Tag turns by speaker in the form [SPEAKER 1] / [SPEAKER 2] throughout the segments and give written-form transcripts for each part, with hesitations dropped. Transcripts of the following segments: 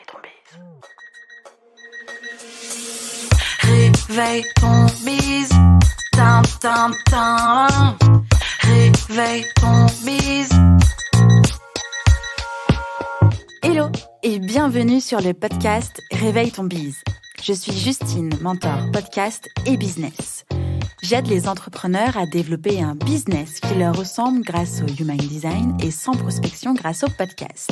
[SPEAKER 1] ton bise. Réveille ton bise. Tin, tin, tin. Réveille ton bise.
[SPEAKER 2] Hello et bienvenue sur le podcast Réveille ton bise. Je suis Justine, mentor podcast et business. J'aide les entrepreneurs à développer un business qui leur ressemble grâce au Human Design et sans prospection grâce au podcast.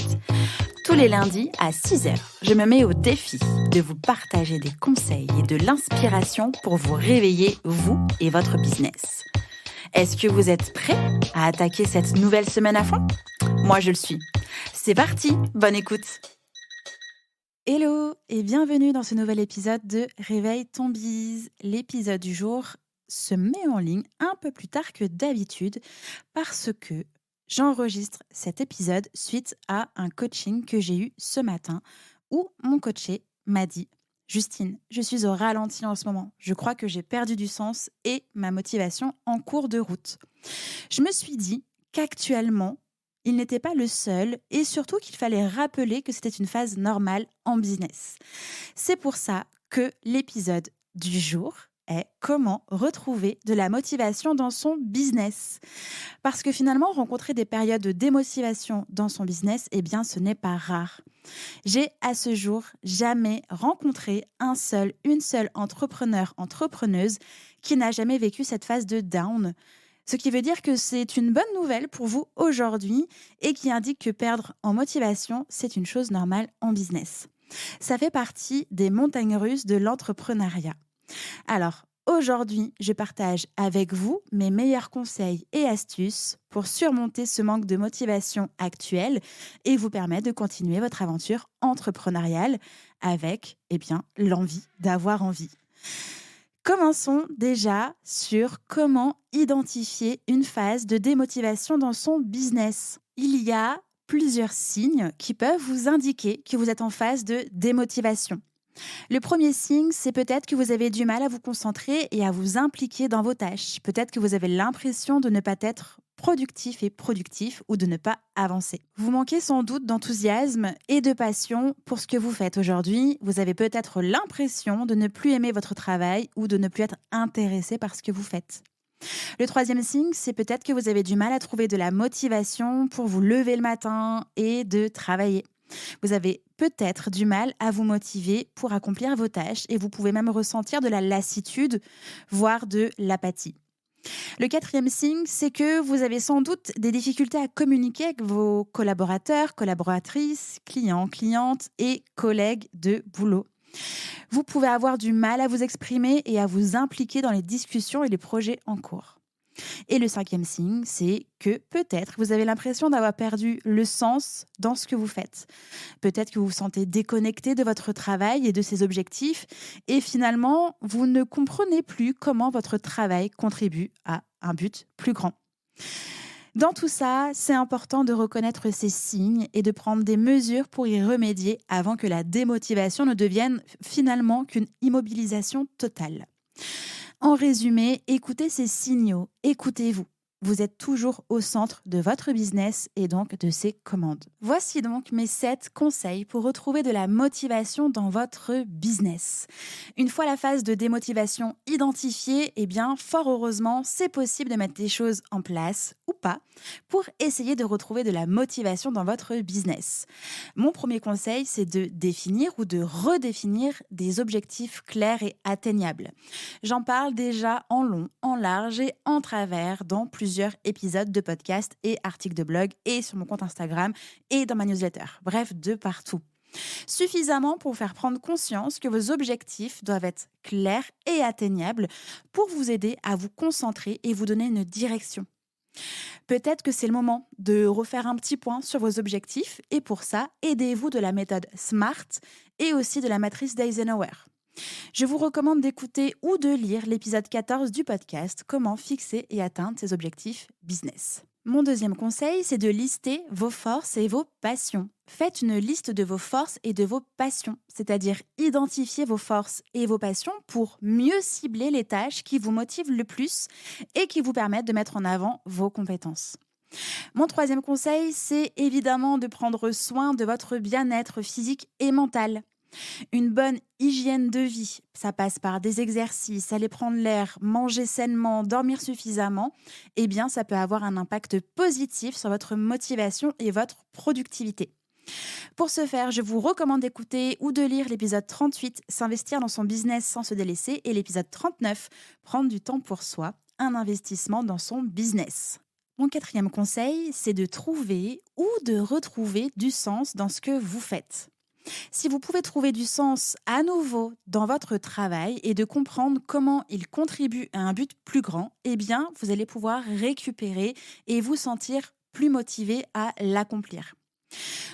[SPEAKER 2] Tous les lundis à 6h, je me mets au défi de vous partager des conseils et de l'inspiration pour vous réveiller, vous et votre business. Est-ce que vous êtes prêts à attaquer cette nouvelle semaine à fond ? Moi, je le suis. C'est parti, bonne écoute. Hello et bienvenue dans ce nouvel épisode de Réveille ton bise. L'épisode du jour se met en ligne un peu plus tard que d'habitude parce que j'enregistre cet épisode suite à un coaching que j'ai eu ce matin où mon coaché m'a dit « Justine, je suis au ralenti en ce moment. Je crois que j'ai perdu du sens et ma motivation en cours de route. » Je me suis dit qu'actuellement, il n'était pas le seul et surtout qu'il fallait rappeler que c'était une phase normale en business. C'est pour ça que l'épisode du jour est comment retrouver de la motivation dans son business. Parce que finalement, rencontrer des périodes de démotivation dans son business, eh bien, ce n'est pas rare. J'ai à ce jour jamais rencontré une seule entrepreneuse qui n'a jamais vécu cette phase de down. Ce qui veut dire que c'est une bonne nouvelle pour vous aujourd'hui et qui indique que perdre en motivation, c'est une chose normale en business. Ça fait partie des montagnes russes de l'entrepreneuriat. Alors, aujourd'hui, je partage avec vous mes meilleurs conseils et astuces pour surmonter ce manque de motivation actuel et vous permettre de continuer votre aventure entrepreneuriale avec, l'envie d'avoir envie. Commençons déjà sur comment identifier une phase de démotivation dans son business. Il y a plusieurs signes qui peuvent vous indiquer que vous êtes en phase de démotivation. Le premier signe, c'est peut-être que vous avez du mal à vous concentrer et à vous impliquer dans vos tâches. Peut-être que vous avez l'impression de ne pas être productif ou de ne pas avancer. Vous manquez sans doute d'enthousiasme et de passion pour ce que vous faites aujourd'hui. Vous avez peut-être l'impression de ne plus aimer votre travail ou de ne plus être intéressé par ce que vous faites. Le troisième signe, c'est peut-être que vous avez du mal à trouver de la motivation pour vous lever le matin et de travailler. Vous avez peut-être du mal à vous motiver pour accomplir vos tâches et vous pouvez même ressentir de la lassitude, voire de l'apathie. Le quatrième signe, c'est que vous avez sans doute des difficultés à communiquer avec vos collaborateurs, collaboratrices, clients, clientes et collègues de boulot. Vous pouvez avoir du mal à vous exprimer et à vous impliquer dans les discussions et les projets en cours. Et le cinquième signe, c'est que peut-être vous avez l'impression d'avoir perdu le sens dans ce que vous faites. Peut-être que vous vous sentez déconnecté de votre travail et de ses objectifs et finalement, vous ne comprenez plus comment votre travail contribue à un but plus grand. Dans tout ça, c'est important de reconnaître ces signes et de prendre des mesures pour y remédier avant que la démotivation ne devienne finalement qu'une immobilisation totale. En résumé, écoutez ces signaux, écoutez-vous. Vous êtes toujours au centre de votre business et donc de ses commandes. Voici donc mes 7 conseils pour retrouver de la motivation dans votre business. Une fois la phase de démotivation identifiée, fort heureusement, c'est possible de mettre des choses en place ou pas pour essayer de retrouver de la motivation dans votre business. Mon premier conseil, c'est de définir ou de redéfinir des objectifs clairs et atteignables. J'en parle déjà en long, en large et en travers dans plusieurs épisodes de podcast et articles de blog et sur mon compte Instagram et dans ma newsletter. Bref, de partout. Suffisamment pour faire prendre conscience que vos objectifs doivent être clairs et atteignables pour vous aider à vous concentrer et vous donner une direction. Peut-être que c'est le moment de refaire un petit point sur vos objectifs et pour ça, aidez-vous de la méthode SMART et aussi de la matrice d'Eisenhower. Je vous recommande d'écouter ou de lire l'épisode 14 du podcast « Comment fixer et atteindre ses objectifs business ». Mon deuxième conseil, c'est de lister vos forces et vos passions. Faites une liste de vos forces et de vos passions, c'est-à-dire identifiez vos forces et vos passions pour mieux cibler les tâches qui vous motivent le plus et qui vous permettent de mettre en avant vos compétences. Mon troisième conseil, c'est évidemment de prendre soin de votre bien-être physique et mental. Une bonne hygiène de vie, ça passe par des exercices, aller prendre l'air, manger sainement, dormir suffisamment, eh bien ça peut avoir un impact positif sur votre motivation et votre productivité. Pour ce faire, je vous recommande d'écouter ou de lire l'épisode 38, S'investir dans son business sans se délaisser, et l'épisode 39, Prendre du temps pour soi, un investissement dans son business. Mon quatrième conseil, c'est de trouver ou de retrouver du sens dans ce que vous faites. Si vous pouvez trouver du sens à nouveau dans votre travail et de comprendre comment il contribue à un but plus grand, eh bien, vous allez pouvoir récupérer et vous sentir plus motivé à l'accomplir.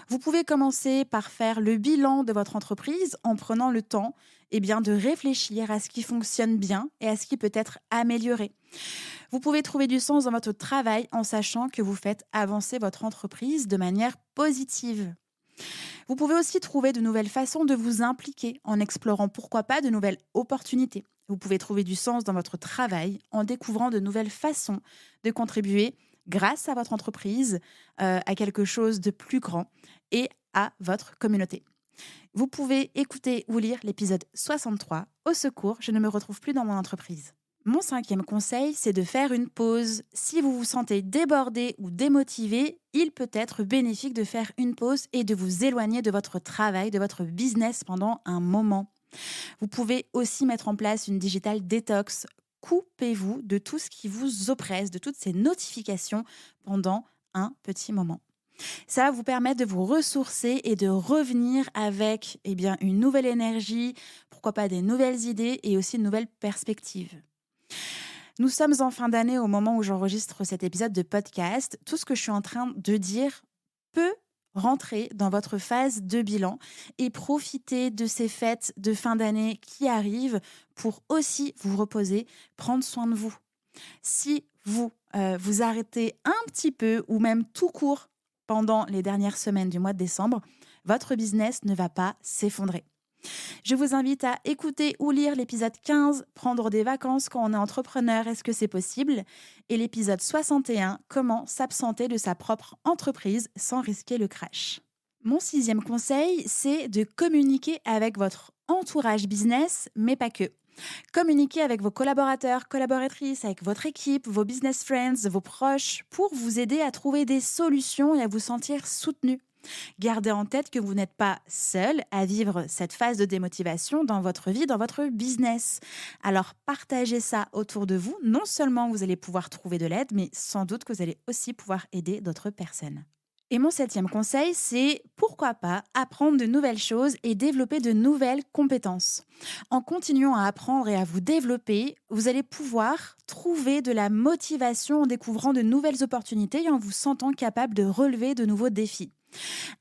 [SPEAKER 2] Vous pouvez commencer par faire le bilan de votre entreprise en prenant le temps de réfléchir à ce qui fonctionne bien et à ce qui peut être amélioré. Vous pouvez trouver du sens dans votre travail en sachant que vous faites avancer votre entreprise de manière positive. Vous pouvez aussi trouver de nouvelles façons de vous impliquer en explorant pourquoi pas de nouvelles opportunités. Vous pouvez trouver du sens dans votre travail en découvrant de nouvelles façons de contribuer grâce à votre entreprise, à quelque chose de plus grand et à votre communauté. Vous pouvez écouter ou lire l'épisode 63, Au secours, je ne me retrouve plus dans mon entreprise. Mon cinquième conseil, c'est de faire une pause. Si vous vous sentez débordé ou démotivé, il peut être bénéfique de faire une pause et de vous éloigner de votre travail, de votre business pendant un moment. Vous pouvez aussi mettre en place une digital detox. Coupez-vous de tout ce qui vous oppresse, de toutes ces notifications pendant un petit moment. Ça va vous permettre de vous ressourcer et de revenir avec une nouvelle énergie, pourquoi pas des nouvelles idées et aussi une nouvelle perspective. Nous sommes en fin d'année au moment où j'enregistre cet épisode de podcast. Tout ce que je suis en train de dire peut rentrer dans votre phase de bilan et profiter de ces fêtes de fin d'année qui arrivent pour aussi vous reposer, prendre soin de vous. Si vous vous arrêtez un petit peu ou même tout court pendant les dernières semaines du mois de décembre, votre business ne va pas s'effondrer. Je vous invite à écouter ou lire l'épisode 15, Prendre des vacances quand on est entrepreneur, est-ce que c'est possible ? Et l'épisode 61, Comment s'absenter de sa propre entreprise sans risquer le crash. Mon sixième conseil, c'est de communiquer avec votre entourage business, mais pas que. Communiquez avec vos collaborateurs, collaboratrices, avec votre équipe, vos business friends, vos proches, pour vous aider à trouver des solutions et à vous sentir soutenu. Gardez en tête que vous n'êtes pas seul à vivre cette phase de démotivation dans votre vie, dans votre business. Alors partagez ça autour de vous. Non seulement vous allez pouvoir trouver de l'aide, mais sans doute que vous allez aussi pouvoir aider d'autres personnes. Et mon septième conseil, c'est pourquoi pas apprendre de nouvelles choses et développer de nouvelles compétences. En continuant à apprendre et à vous développer, vous allez pouvoir trouver de la motivation en découvrant de nouvelles opportunités et en vous sentant capable de relever de nouveaux défis.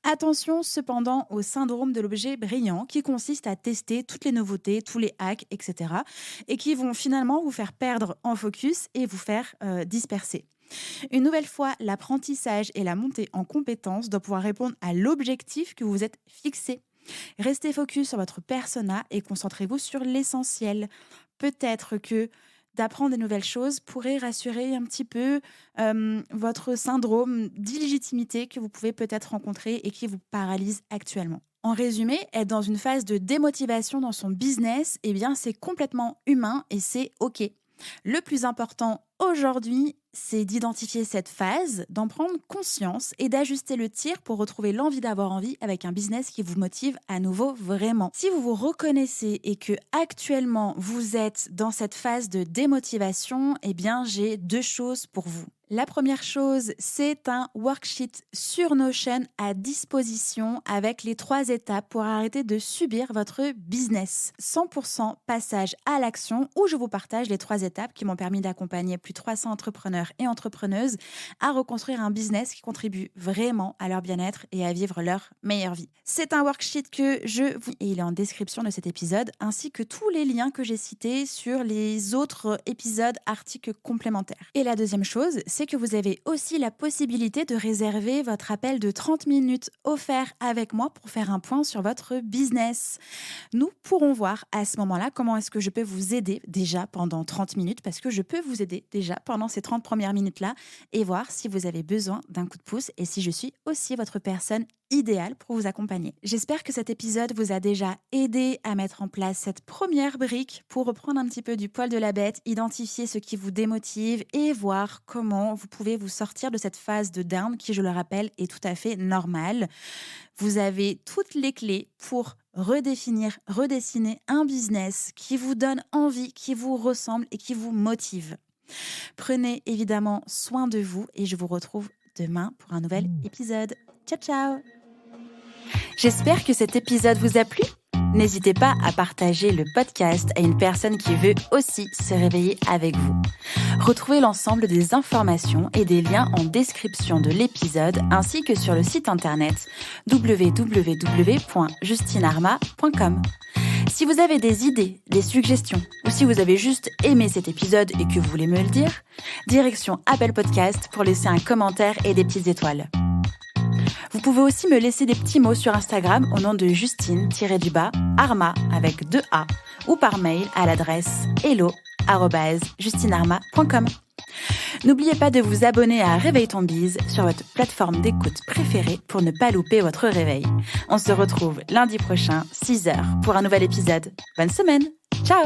[SPEAKER 2] Attention cependant au syndrome de l'objet brillant qui consiste à tester toutes les nouveautés, tous les hacks, etc. et qui vont finalement vous faire perdre en focus et vous faire disperser. Une nouvelle fois, l'apprentissage et la montée en compétences doivent pouvoir répondre à l'objectif que vous êtes fixé. Restez focus sur votre persona et concentrez-vous sur l'essentiel. Peut-être que d'apprendre des nouvelles choses pourrait rassurer un petit peu votre syndrome d'illégitimité que vous pouvez peut-être rencontrer et qui vous paralyse actuellement. En résumé, être dans une phase de démotivation dans son business, c'est complètement humain et c'est OK. Le plus important aujourd'hui, c'est d'identifier cette phase, d'en prendre conscience et d'ajuster le tir pour retrouver l'envie d'avoir envie avec un business qui vous motive à nouveau vraiment. Si vous vous reconnaissez et que actuellement vous êtes dans cette phase de démotivation, j'ai 2 choses pour vous. La première chose, c'est un worksheet sur Notion à disposition avec les 3 étapes pour arrêter de subir votre business. 100% passage à l'action où je vous partage les 3 étapes qui m'ont permis d'accompagner plus de 300 entrepreneurs et entrepreneuses à reconstruire un business qui contribue vraiment à leur bien-être et à vivre leur meilleure vie. C'est un worksheet que et il est en description de cet épisode, ainsi que tous les liens que j'ai cités sur les autres épisodes, articles complémentaires. Et la deuxième chose, c'est que vous avez aussi la possibilité de réserver votre appel de 30 minutes offert avec moi pour faire un point sur votre business. Nous pourrons voir à ce moment-là comment est-ce que je peux vous aider déjà pendant 30 minutes, parce que je peux vous aider déjà pendant ces 30 premières minutes-là et voir si vous avez besoin d'un coup de pouce et si je suis aussi votre personne idéale pour vous accompagner. J'espère que cet épisode vous a déjà aidé à mettre en place cette première brique pour reprendre un petit peu du poil de la bête, identifier ce qui vous démotive et voir comment vous pouvez vous sortir de cette phase de down qui, je le rappelle, est tout à fait normale. Vous avez toutes les clés pour redéfinir, redessiner un business qui vous donne envie, qui vous ressemble et qui vous motive. Prenez évidemment soin de vous et je vous retrouve demain pour un nouvel épisode. Ciao, ciao! J'espère que cet épisode vous a plu. N'hésitez pas à partager le podcast à une personne qui veut aussi se réveiller avec vous. Retrouvez l'ensemble des informations et des liens en description de l'épisode ainsi que sur le site internet www.justinarma.com. Si vous avez des idées, des suggestions ou si vous avez juste aimé cet épisode et que vous voulez me le dire, direction Apple Podcast pour laisser un commentaire et des petites étoiles. Vous pouvez aussi me laisser des petits mots sur Instagram au nom de Justine-Arma avec 2 A ou par mail à l'adresse hello@justinarma.com. N'oubliez pas de vous abonner à Réveille ton bise sur votre plateforme d'écoute préférée pour ne pas louper votre réveil. On se retrouve lundi prochain, 6h, pour un nouvel épisode. Bonne semaine. Ciao!